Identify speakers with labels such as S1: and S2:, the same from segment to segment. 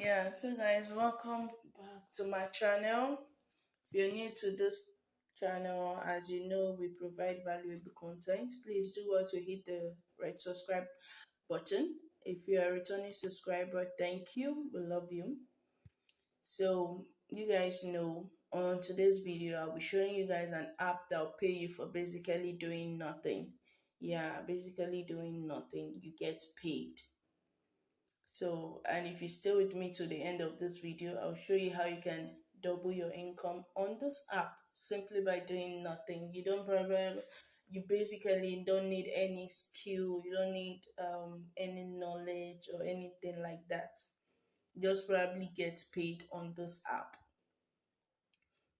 S1: Yeah, so guys, welcome back to my channel. If you're new to this channel, as you know, we provide valuable content. Please do want to hit the red subscribe button. If you are a returning subscriber, thank you. We love you. So you guys know, on today's video, I'll be showing you guys an app that'll pay you for basically doing nothing. Yeah, basically doing nothing. You get paid. So, and if you stay with me to the end of this video, I'll show you how you can double your income on this app simply by doing nothing. You basically don't need any skill, you don't need any knowledge or anything like that. Just probably get paid on this app.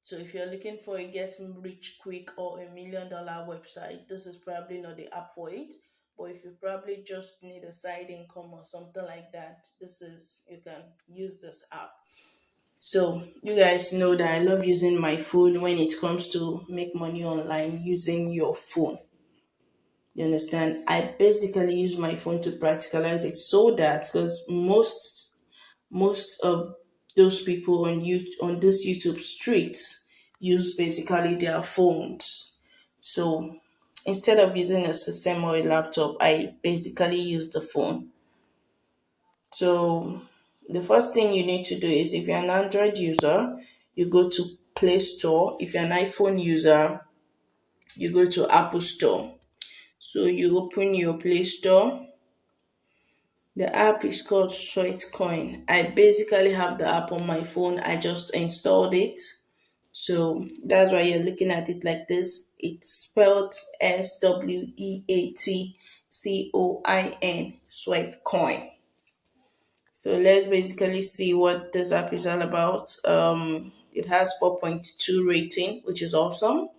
S1: So if you're looking for a get rich quick or $1 million website, this is probably not the app for it. But if you probably just need a side income or something like that, you can use this app. So you guys know that I love using my phone when it comes to make money online using your phone. You understand? I basically use my phone to practicalize it so that because most of those people on this YouTube street use basically their phones. So instead of using a system or a laptop, I basically use the phone. So the first thing you need to do is if you're an Android user, you go to Play Store. If you're an iPhone user, you go to Apple Store. So you open your Play Store. The app is called Sweatcoin. I basically have the app on my phone. I just installed it. So that's why you're looking at it like this. It's spelled Sweatcoin, Sweatcoin. So let's basically see what this app is all about. It has 4.2 rating, which is awesome.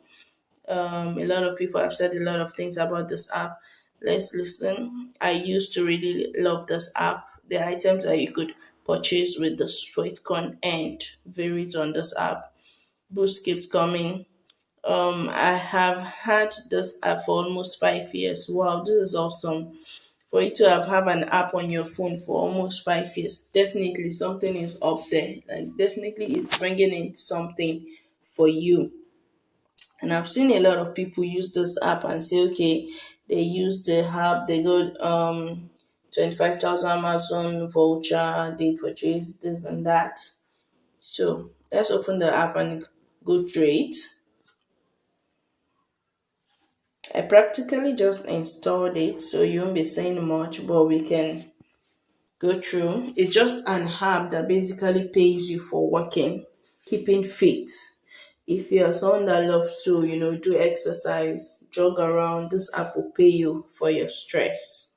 S1: A lot of people have said a lot of things about this app. Let's listen. I used to really love this app. The items that you could purchase with the Sweatcoin and varies on this app. Boost keeps coming. I have had this app for almost 5 years. Wow, this is awesome. For you to have an app on your phone for almost 5 years, definitely something is up there. Like definitely it's bringing in something for you. And I've seen a lot of people use this app and say, okay, they use the app, they got 25,000 Amazon voucher, they purchase this and that. So let's open the app and go through it. I practically just installed it, so you won't be saying much, but we can go through. It's just an app that basically pays you for working, keeping fit. If you're someone that loves to, do exercise, jog around, this app will pay you for your stress.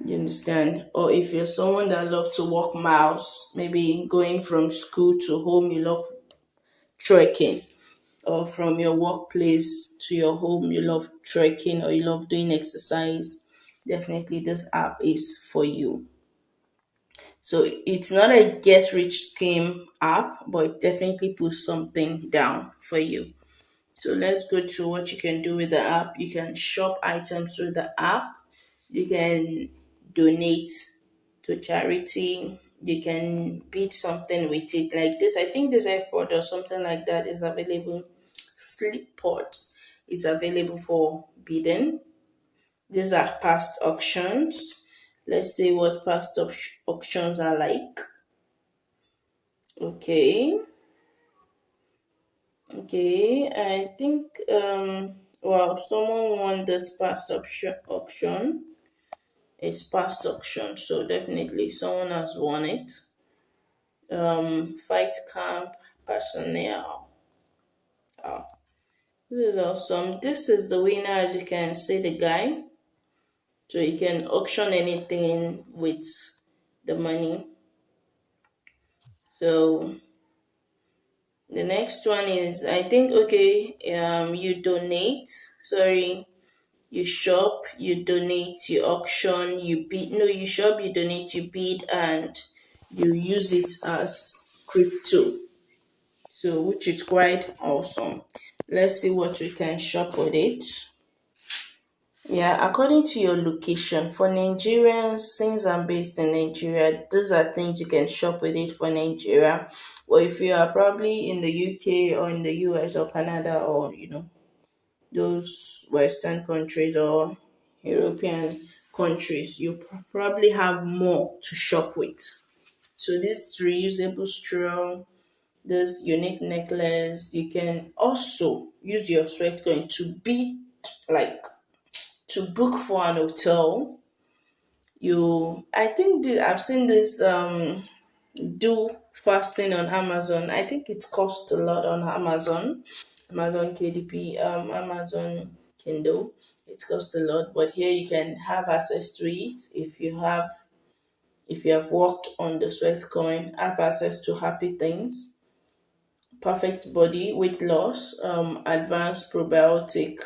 S1: You understand? Or if you're someone that loves to walk miles, maybe going from school to home, you love trekking, or from your workplace to your home, you love trekking or you love doing exercise, definitely this app is for you. So it's not a get rich scheme app, but it definitely puts something down for you. So let's go to what you can do with the app. You can shop items through the app. You can donate to charity. You can bid something with it like this. I think this airport or something like that is available. Sleep pods is available for bidding. These are past auctions. Let's see what past auctions are like. Okay. Okay, I think well, someone won this past auction. It's past auction, so definitely someone has won it. Fight camp personnel. Oh, this is awesome. This is the winner, as you can see, the guy. So you can auction anything with the money. So the next one is, I think, okay, you donate. Sorry, you shop, you donate, you auction, you bid. No, you shop, you donate, you bid, and you use it as crypto. So, which is quite awesome. Let's see what we can shop with it. Yeah, according to your location, for Nigerians, since I'm based in Nigeria, these are things you can shop with it for Nigeria. Or if you are probably in the UK or in the US or Canada or those Western countries or European countries, you probably have more to shop with. So this reusable straw, this unique necklace, you can also use your sweat coin to be like to book for an hotel. I think I've seen this do fasting on Amazon. I think it costs a lot on Amazon, Amazon KDP, Amazon Kindle. It costs a lot, but here you can have access to it if you have worked on the sweat coin, have access to happy things, perfect body, weight loss, advanced probiotic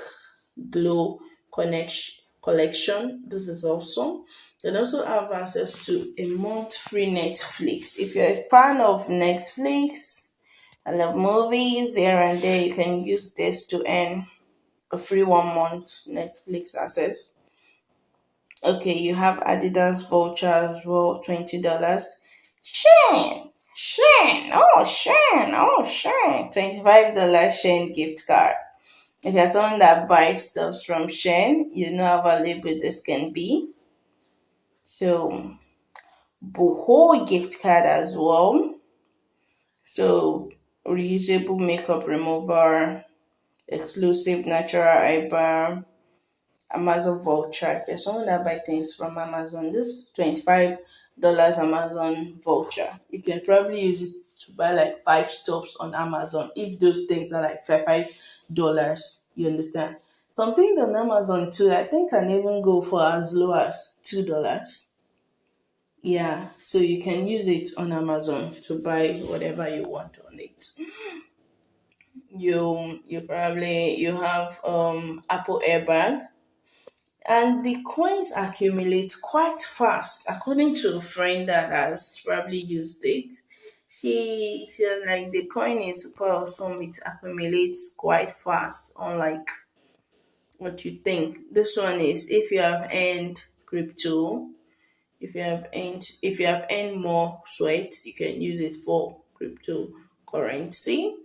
S1: glow collection. This is awesome. You can also have access to a month free Netflix. If you're a fan of Netflix, I love movies here and there, you can use this to earn a free 1 month Netflix access. Okay, you have Adidas voucher as well, $20. Shane, $25 Shane gift card. If you're someone that buys stuff from Shane, you know how valuable this can be. So, Boho gift card as well. So, reusable makeup remover, exclusive natural eyebrow, Amazon voucher. If you're someone that buy things from Amazon, this $25 Amazon voucher, you can probably use it to buy like five stuffs on Amazon if those things are like $5. You understand? Some things on Amazon too, I think can even go for as low as $2. Yeah, so you can use it on Amazon to buy whatever you want on it. You have Apple airbag, and the coins accumulate quite fast. According to a friend that has probably used it, she was like the coin is super awesome. It accumulates quite fast, unlike what you think. This one is if you have earned crypto, if you have earned more sweat, you can use it for cryptocurrency.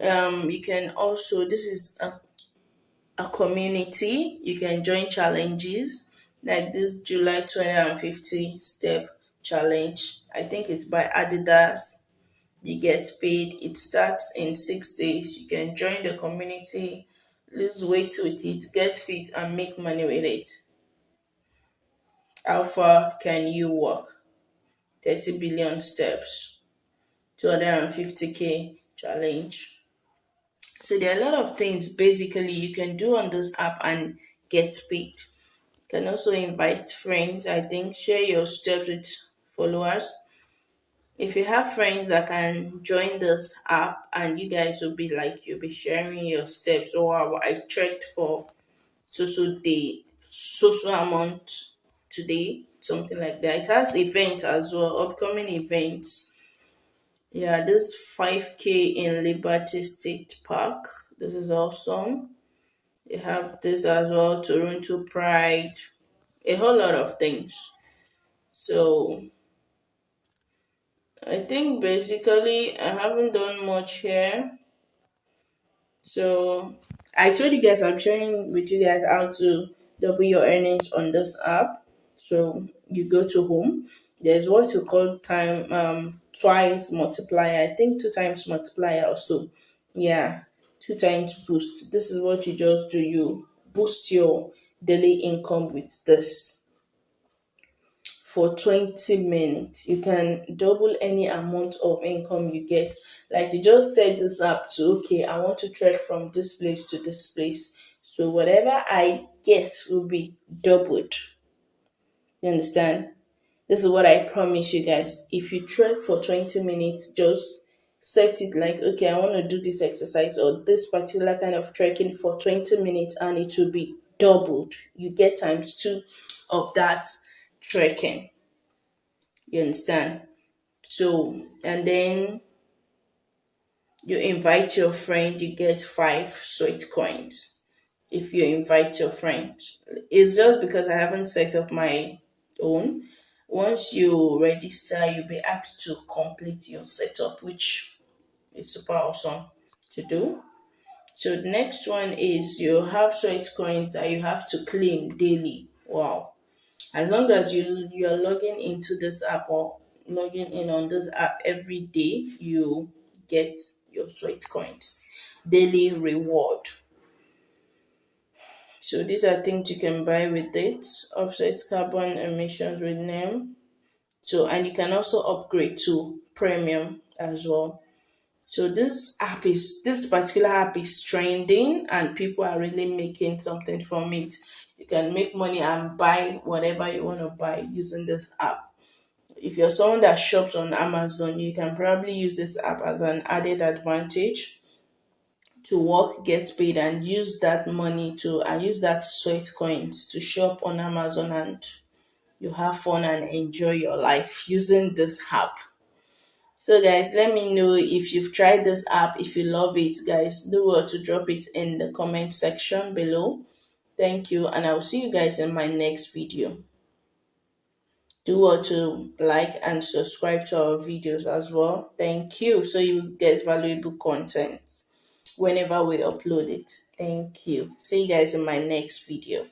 S1: You can also this is a community. You can join challenges like this July 250 step challenge. I think it's by Adidas. You get paid. It starts in 6 days. You can join the community, lose weight with it, get fit, and make money with it. How far can you walk? 30 billion steps, 250K challenge. So there are a lot of things basically you can do on this app and get paid. Can also invite friends. I think share your steps with followers. If you have friends that can join this app and you guys will be like you'll be sharing your steps. Oh wow, I checked for so day, so amount today, something like that. It has events as well, upcoming events. Yeah, this 5K in Liberty State Park. This is awesome. You have this as well, Toronto Pride, a whole lot of things. So I think basically I haven't done much here. So I told you guys I'm sharing with you guys how to double your earnings on this app. So you go to home. There's what you call time twice multiplier. I think two times multiplier or so. Yeah. Two times boost. This is what you just do. You boost your daily income with this for 20 minutes. You can double any amount of income you get. Like you just set this up to, okay, I want to trek from this place to this place. So whatever I get will be doubled. You understand? This is what I promise you guys. If you trek for 20 minutes, just set it like, okay, I want to do this exercise or this particular kind of trekking for 20 minutes and it will be doubled. You get times two of that trekking. You understand? So, and then you invite your friend, you get five sweat coins. if you invite your friends. It's just because I haven't set up my own. Once you register, you'll be asked to complete your setup, which is super awesome to do. So the next one is you have sweat coins that you have to claim daily. Wow. As long as you're logging into this app or logging in on this app every day, you get your sweat coins. Daily reward. So these are things you can buy with it. Offset carbon emissions with name. So and you can also upgrade to premium as well. So this particular app is trending and people are really making something from it. You can make money and buy whatever you want to buy using this app. If you're someone that shops on Amazon, you can probably use this app as an added advantage to work, get paid, and use that money to and use that sweat coins to shop on Amazon, and you have fun and enjoy your life using this app. So guys, let me know if you've tried this app, if you love it, guys. Do well to drop it in the comment section below. Thank you, and I'll see you guys in my next video. Do well to like and subscribe to our videos as well. Thank you. So you get valuable content whenever we upload it. Thank you. See you guys in my next video.